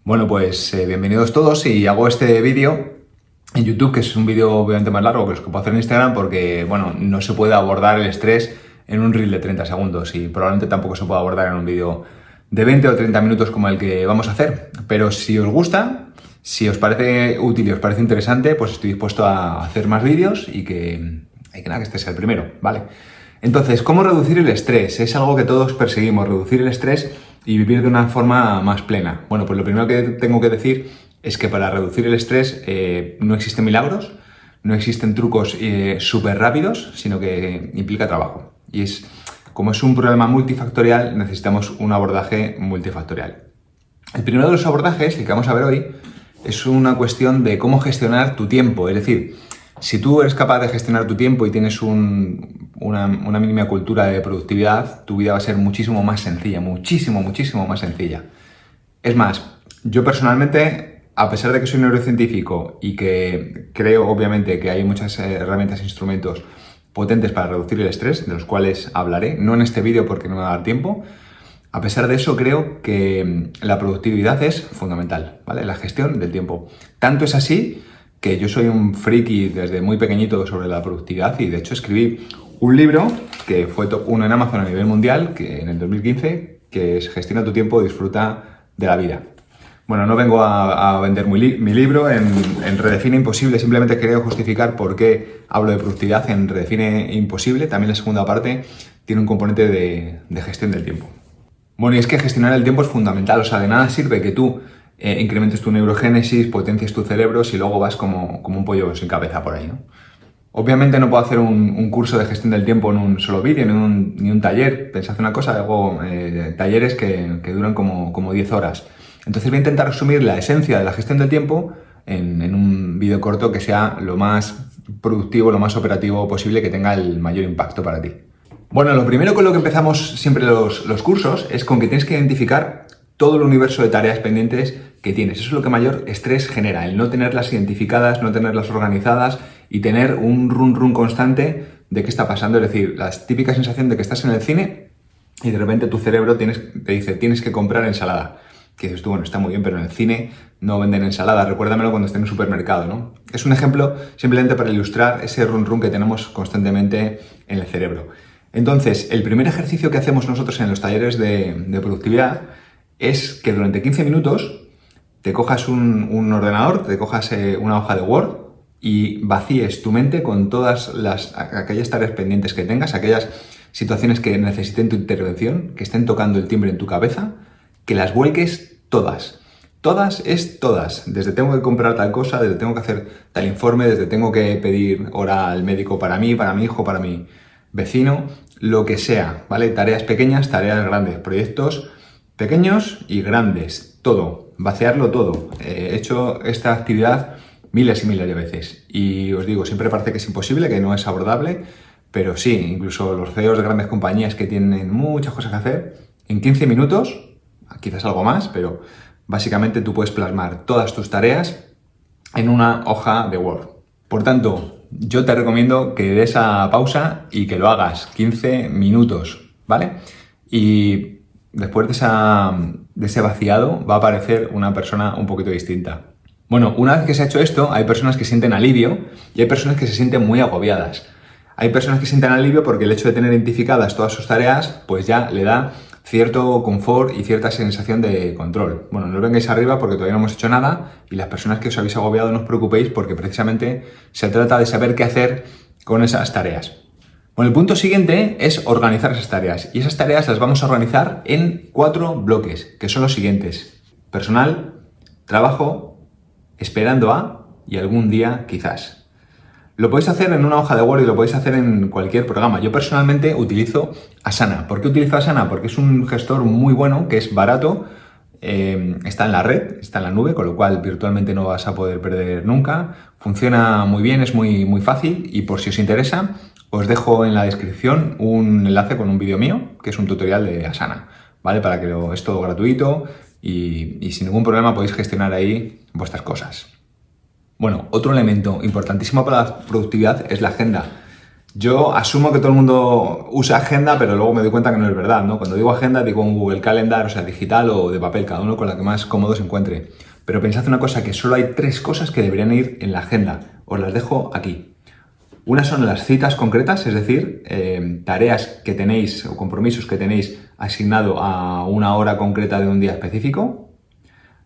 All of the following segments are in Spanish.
Bueno, pues bienvenidos todos y hago este vídeo en YouTube, que es un vídeo obviamente más largo que los que puedo hacer en Instagram porque, bueno, no se puede abordar el estrés en un reel de 30 segundos y probablemente tampoco se pueda abordar en un vídeo de 20 o 30 minutos como el que vamos a hacer. Pero si os gusta, si os parece útil y os parece interesante, pues estoy dispuesto a hacer más vídeos y que este sea el primero, ¿vale? Entonces, ¿cómo reducir el estrés? Es algo que todos perseguimos, reducir el estrés y vivir de una forma más plena. Bueno, pues lo primero que tengo que decir es que para reducir el estrés no existen milagros, no existen trucos súper rápidos, sino que implica trabajo. Y como es un problema multifactorial, necesitamos un abordaje multifactorial. El primero de los abordajes, el que vamos a ver hoy, es una cuestión de cómo gestionar tu tiempo. Es decir, si tú eres capaz de gestionar tu tiempo y tienes una mínima cultura de productividad, tu vida va a ser muchísimo más sencilla, muchísimo más sencilla. Es más, yo personalmente, a pesar de que soy neurocientífico y que creo obviamente que hay muchas herramientas e instrumentos potentes para reducir el estrés, de los cuales hablaré, no en este vídeo porque no me va a dar tiempo, a pesar de eso creo que la productividad es fundamental, ¿vale? La gestión del tiempo. Tanto es así que yo soy un friki desde muy pequeñito sobre la productividad y de hecho escribí un libro que fue top 1 en Amazon a nivel mundial que en el 2015, que es Gestiona tu tiempo, disfruta de la vida. Bueno, no vengo a vender mi libro en Redefine Imposible, simplemente quería justificar por qué hablo de productividad en Redefine Imposible. También la segunda parte tiene un componente de gestión del tiempo. Bueno, y es que gestionar el tiempo es fundamental, o sea, de nada sirve que tú incrementes tu neurogénesis, potencies tu cerebro si luego vas como un pollo sin cabeza por ahí, ¿no? Obviamente no puedo hacer un curso de gestión del tiempo en un solo vídeo, ni un taller. Pensad una cosa, hago talleres que duran como 10 horas. Entonces voy a intentar resumir la esencia de la gestión del tiempo en un vídeo corto que sea lo más productivo, lo más operativo posible, que tenga el mayor impacto para ti. Bueno, lo primero con lo que empezamos siempre los cursos es con que tienes que identificar todo el universo de tareas pendientes que tienes. Eso es lo que mayor estrés genera, el no tenerlas identificadas, no tenerlas organizadas y tener un run constante de qué está pasando. Es decir, la típica sensación de que estás en el cine y de repente tu cerebro te dice tienes que comprar ensalada. Que dices tú, bueno, está muy bien, pero en el cine no venden ensalada, recuérdamelo cuando esté en un supermercado, ¿no? Es un ejemplo simplemente para ilustrar ese run que tenemos constantemente en el cerebro. Entonces, el primer ejercicio que hacemos nosotros en los talleres de productividad es que durante 15 minutos te cojas un ordenador, te cojas una hoja de Word y vacíes tu mente con todas aquellas tareas pendientes que tengas, aquellas situaciones que necesiten tu intervención, que estén tocando el timbre en tu cabeza, que las vuelques todas. Todas es todas. Desde tengo que comprar tal cosa, desde tengo que hacer tal informe, desde tengo que pedir hora al médico para mí, para mi hijo, para mi vecino, lo que sea, ¿vale? Tareas pequeñas, tareas grandes, proyectos pequeños y grandes, todo, vaciarlo todo. He hecho esta actividad miles y miles de veces y os digo, siempre parece que es imposible, que no es abordable, pero sí, incluso los CEOs de grandes compañías que tienen muchas cosas que hacer, en 15 minutos, quizás algo más, pero básicamente tú puedes plasmar todas tus tareas en una hoja de Word. Por tanto, yo te recomiendo que des esa pausa y que lo hagas 15 minutos, ¿vale? Y después de ese vaciado va a aparecer una persona un poquito distinta. Bueno, una vez que se ha hecho esto, hay personas que sienten alivio y hay personas que se sienten muy agobiadas. Hay personas que sienten alivio porque el hecho de tener identificadas todas sus tareas, pues ya le da cierto confort y cierta sensación de control. Bueno, no os vengáis arriba porque todavía no hemos hecho nada y las personas que os habéis agobiado no os preocupéis porque precisamente se trata de saber qué hacer con esas tareas. Bueno, el punto siguiente es organizar esas tareas y esas tareas las vamos a organizar en 4 bloques, que son los siguientes: personal, trabajo, esperando a y algún día quizás. Lo podéis hacer en una hoja de Word y lo podéis hacer en cualquier programa. Yo personalmente utilizo Asana. ¿Por qué utilizo Asana? Porque es un gestor muy bueno, que es barato, está en la red, está en la nube, con lo cual virtualmente no vas a poder perder nunca. Funciona muy bien, es muy fácil y por si os interesa, os dejo en la descripción un enlace con un vídeo mío, que es un tutorial de Asana, ¿vale? Para que es todo gratuito y sin ningún problema podéis gestionar ahí vuestras cosas. Bueno, otro elemento importantísimo para la productividad es la agenda. Yo asumo que todo el mundo usa agenda, pero luego me doy cuenta que no es verdad, ¿no? Cuando digo agenda, digo un Google Calendar, o sea, digital o de papel, cada uno con la que más cómodo se encuentre. Pero pensad una cosa, que solo hay 3 cosas que deberían ir en la agenda. Os las dejo aquí. Una son las citas concretas, es decir, tareas que tenéis o compromisos que tenéis asignado a una hora concreta de un día específico.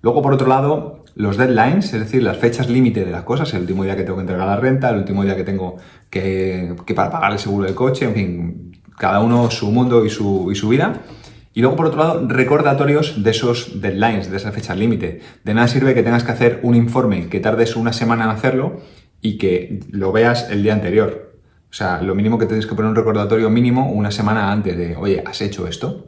Luego, por otro lado, los deadlines, es decir, las fechas límite de las cosas, el último día que tengo que entregar la renta, el último día que tengo que para pagar el seguro del coche, en fin, cada uno su mundo y su vida. Y luego, por otro lado, recordatorios de esos deadlines, de esas fechas límite. De nada sirve que tengas que hacer un informe que tardes una semana en hacerlo y que lo veas el día anterior. O sea, lo mínimo que tienes que poner un recordatorio mínimo una semana antes de, oye, ¿has hecho esto?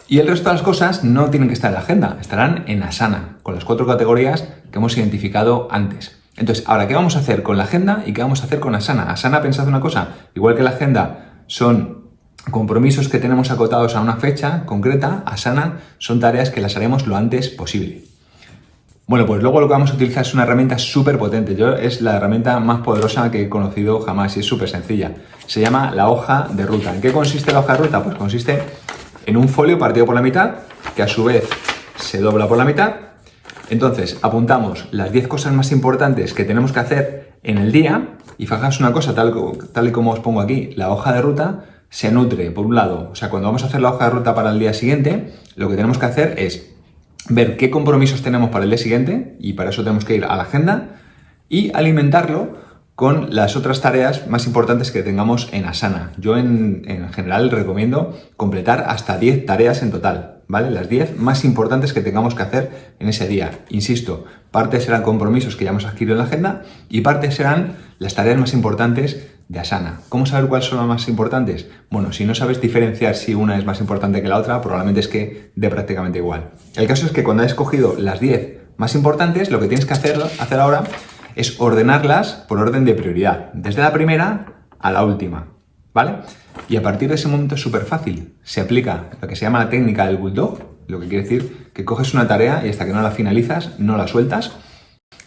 Y el resto de las cosas no tienen que estar en la agenda, estarán en Asana, con las 4 categorías que hemos identificado antes. Entonces, ahora, ¿qué vamos a hacer con la agenda y qué vamos a hacer con Asana? Asana, pensad una cosa, igual que la agenda son compromisos que tenemos acotados a una fecha concreta, Asana son tareas que las haremos lo antes posible. Bueno, pues luego lo que vamos a utilizar es una herramienta súper potente. Es la herramienta más poderosa que he conocido jamás y es súper sencilla. Se llama la hoja de ruta. ¿En qué consiste la hoja de ruta? Pues consiste en un folio partido por la mitad, que a su vez se dobla por la mitad. Entonces, apuntamos las 10 cosas más importantes que tenemos que hacer en el día. Y fijaos una cosa, tal y como os pongo aquí, la hoja de ruta se nutre, por un lado. O sea, cuando vamos a hacer la hoja de ruta para el día siguiente, lo que tenemos que hacer es ver qué compromisos tenemos para el día siguiente, y para eso tenemos que ir a la agenda y alimentarlo con las otras tareas más importantes que tengamos en Asana. Yo en general recomiendo completar hasta 10 tareas en total, ¿vale? Las 10 más importantes que tengamos que hacer en ese día. Insisto, parte serán compromisos que ya hemos adquirido en la agenda y parte serán las tareas más importantes de Asana. ¿Cómo saber cuáles son las más importantes? Bueno, si no sabes diferenciar si una es más importante que la otra, probablemente es que dé prácticamente igual. El caso es que cuando has escogido las 10 más importantes, lo que tienes que hacer ahora es ordenarlas por orden de prioridad, desde la primera a la última, ¿vale? Y a partir de ese momento es súper fácil. Se aplica lo que se llama la técnica del bulldog, lo que quiere decir que coges una tarea y hasta que no la finalizas, no la sueltas.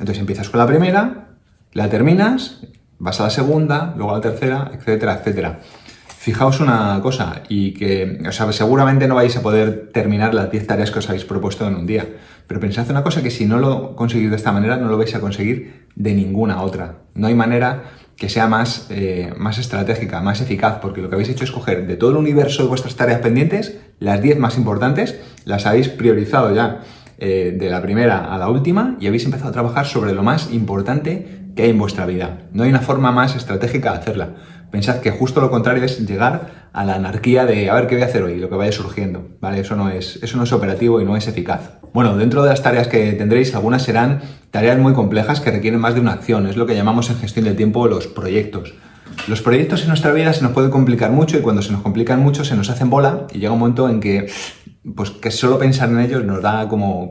Entonces empiezas con la primera, la terminas, vas a la segunda, luego a la tercera, etcétera, etcétera. Fijaos una cosa, y que, o sea, seguramente no vais a poder terminar las 10 tareas que os habéis propuesto en un día, pero pensad una cosa, que si no lo conseguís de esta manera, no lo vais a conseguir de ninguna otra. No hay manera que sea más estratégica, más eficaz, porque lo que habéis hecho es coger de todo el universo de vuestras tareas pendientes, las 10 más importantes, las habéis priorizado ya de la primera a la última y habéis empezado a trabajar sobre lo más importante que hay en vuestra vida. No hay una forma más estratégica de hacerla. Pensad que justo lo contrario es llegar a la anarquía de a ver qué voy a hacer hoy, lo que vaya surgiendo, ¿vale? Eso no es operativo y no es eficaz. Bueno, dentro de las tareas que tendréis, algunas serán tareas muy complejas que requieren más de una acción. Es lo que llamamos en gestión del tiempo los proyectos. Los proyectos en nuestra vida se nos pueden complicar mucho y cuando se nos complican mucho se nos hacen bola y llega un momento en que solo pensar en ellos nos da como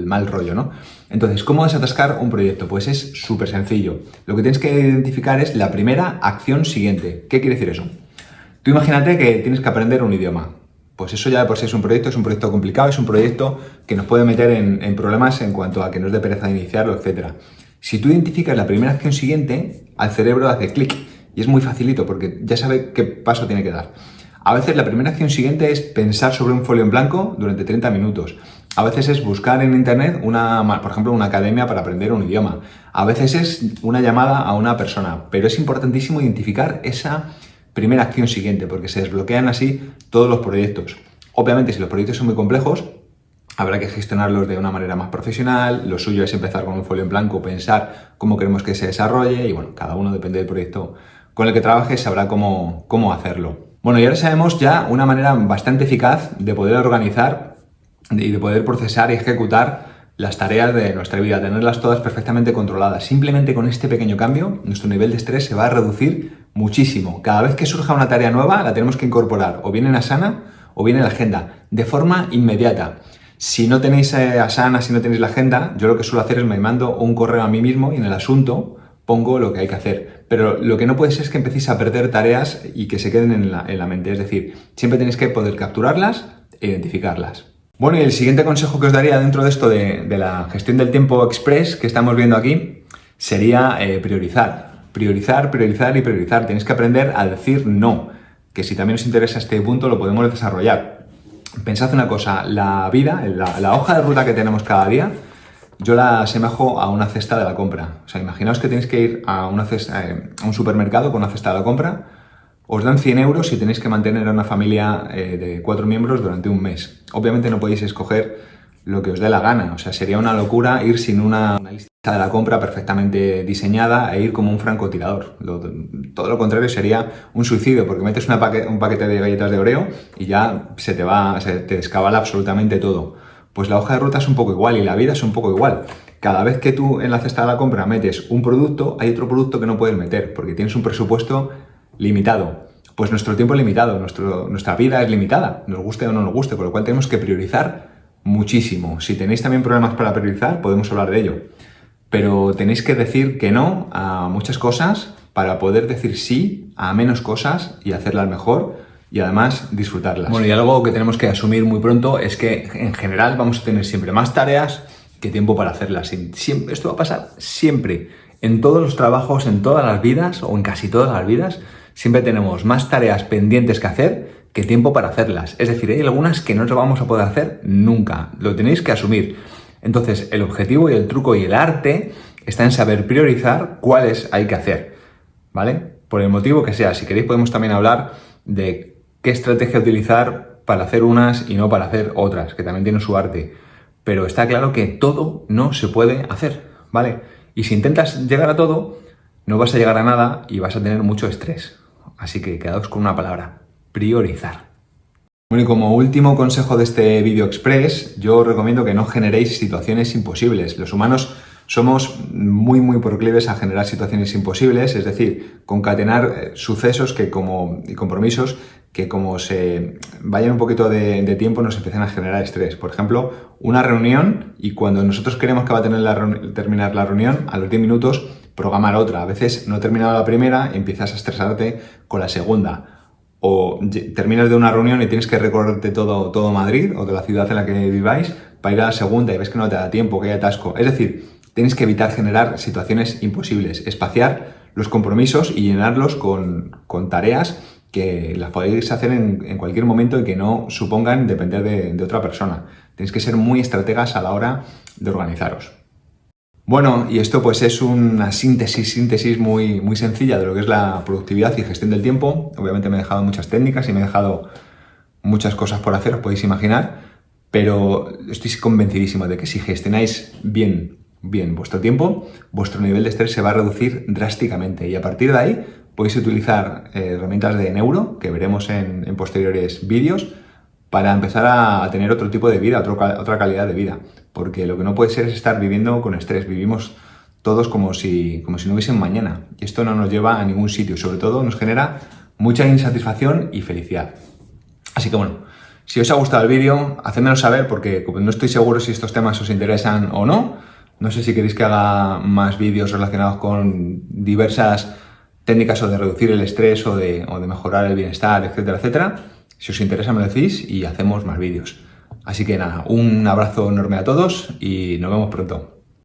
mal rollo, ¿no? Entonces, ¿cómo desatascar un proyecto? Pues es súper sencillo. Lo que tienes que identificar es la primera acción siguiente. ¿Qué quiere decir eso? Tú imagínate que tienes que aprender un idioma. Pues eso ya de por sí es un proyecto complicado, es un proyecto que nos puede meter en problemas en cuanto a que nos dé pereza de iniciarlo, etc. Si tú identificas la primera acción siguiente, al cerebro hace clic y es muy facilito porque ya sabe qué paso tiene que dar. A veces la primera acción siguiente es pensar sobre un folio en blanco durante 30 minutos. A veces es buscar en internet, por ejemplo, una academia para aprender un idioma. A veces es una llamada a una persona. Pero es importantísimo identificar esa primera acción siguiente porque se desbloquean así todos los proyectos. Obviamente, si los proyectos son muy complejos, habrá que gestionarlos de una manera más profesional. Lo suyo es empezar con un folio en blanco, pensar cómo queremos que se desarrolle y bueno, cada uno, depende del proyecto con el que trabaje, sabrá cómo hacerlo. Bueno, y ahora sabemos ya una manera bastante eficaz de poder organizar y de poder procesar y ejecutar las tareas de nuestra vida, tenerlas todas perfectamente controladas. Simplemente con este pequeño cambio, nuestro nivel de estrés se va a reducir muchísimo. Cada vez que surja una tarea nueva, la tenemos que incorporar o bien en Asana o bien en la agenda, de forma inmediata. Si no tenéis Asana, si no tenéis la agenda, yo lo que suelo hacer es me mando un correo a mí mismo y en el asunto pongo lo que hay que hacer. Pero lo que no puede ser es que empecéis a perder tareas y que se queden en la mente. Es decir, siempre tenéis que poder capturarlas e identificarlas. Bueno, y el siguiente consejo que os daría dentro de esto de la gestión del tiempo express que estamos viendo aquí sería priorizar. Priorizar, priorizar y priorizar. Tenéis que aprender a decir no, que si también os interesa este punto lo podemos desarrollar. Pensad una cosa, la vida, la hoja de ruta que tenemos cada día, yo la asemejo a una cesta de la compra. O sea, imaginaos que tenéis que ir a un supermercado con una cesta de la compra, os dan 100 euros y tenéis que mantener a una familia de 4 miembros durante un mes. Obviamente no podéis escoger lo que os dé la gana, o sea, sería una locura ir sin una lista de la compra perfectamente diseñada e ir como un francotirador. Todo lo contrario sería un suicidio, porque metes un paquete de galletas de Oreo y ya se te descabala absolutamente todo. Pues la hoja de ruta es un poco igual y la vida es un poco igual. Cada vez que tú en la cesta de la compra metes un producto, hay otro producto que no puedes meter, porque tienes un presupuesto limitado. Pues nuestro tiempo es limitado, nuestra vida es limitada, nos guste o no nos guste, por lo cual tenemos que priorizar muchísimo. Si tenéis también problemas para priorizar, podemos hablar de ello. Pero tenéis que decir que no a muchas cosas para poder decir sí a menos cosas y hacerlas mejor y además disfrutarlas. Bueno, y algo que tenemos que asumir muy pronto es que en general vamos a tener siempre más tareas que tiempo para hacerlas. Esto va a pasar siempre. En todos los trabajos, en todas las vidas o en casi todas las vidas, siempre tenemos más tareas pendientes que hacer que tiempo para hacerlas. Es decir, hay algunas que no vamos a poder hacer nunca. Lo tenéis que asumir. Entonces, el objetivo y el truco y el arte está en saber priorizar cuáles hay que hacer, ¿vale? Por el motivo que sea. Si queréis podemos también hablar de qué estrategia utilizar para hacer unas y no para hacer otras, que también tienen su arte. Pero está claro que todo no se puede hacer, ¿vale? Y si intentas llegar a todo, no vas a llegar a nada y vas a tener mucho estrés. Así que quedaos con una palabra: priorizar. Bueno, y como último consejo de este vídeo express, yo os recomiendo que no generéis situaciones imposibles. Los humanos somos muy proclives a generar situaciones imposibles, es decir, concatenar sucesos y compromisos que como se vayan un poquito de tiempo nos empiezan a generar estrés. Por ejemplo, una reunión y cuando nosotros queremos que va a terminar la reunión, a los 10 minutos programar otra. A veces no he terminado la primera y empiezas a estresarte con la segunda. O terminas de una reunión y tienes que recorrerte todo Madrid o de la ciudad en la que viváis para ir a la segunda y ves que no te da tiempo, que hay atasco. Es decir, tienes que evitar generar situaciones imposibles, espaciar los compromisos y llenarlos con tareas que las podéis hacer en cualquier momento y que no supongan depender de otra persona. Tenéis que ser muy estrategas a la hora de organizaros. Bueno, y esto pues es una síntesis muy sencilla de lo que es la productividad y gestión del tiempo. Obviamente me he dejado muchas técnicas y me he dejado muchas cosas por hacer, os podéis imaginar, pero estoy convencidísimo de que si gestionáis bien vuestro tiempo, vuestro nivel de estrés se va a reducir drásticamente y a partir de ahí podéis utilizar herramientas de neuro, que veremos en posteriores vídeos, para empezar a tener otro tipo de vida, otra calidad de vida. Porque lo que no puede ser es estar viviendo con estrés. Vivimos todos como si no hubiesen mañana. Y esto no nos lleva a ningún sitio. Sobre todo nos genera mucha insatisfacción y felicidad. Así que bueno, si os ha gustado el vídeo, hacedmelo saber porque no estoy seguro si estos temas os interesan o no. No sé si queréis que haga más vídeos relacionados con diversas técnicas o de reducir el estrés o de mejorar el bienestar, etcétera, etcétera. Si os interesa me lo decís y hacemos más vídeos. Así que nada, un abrazo enorme a todos y nos vemos pronto.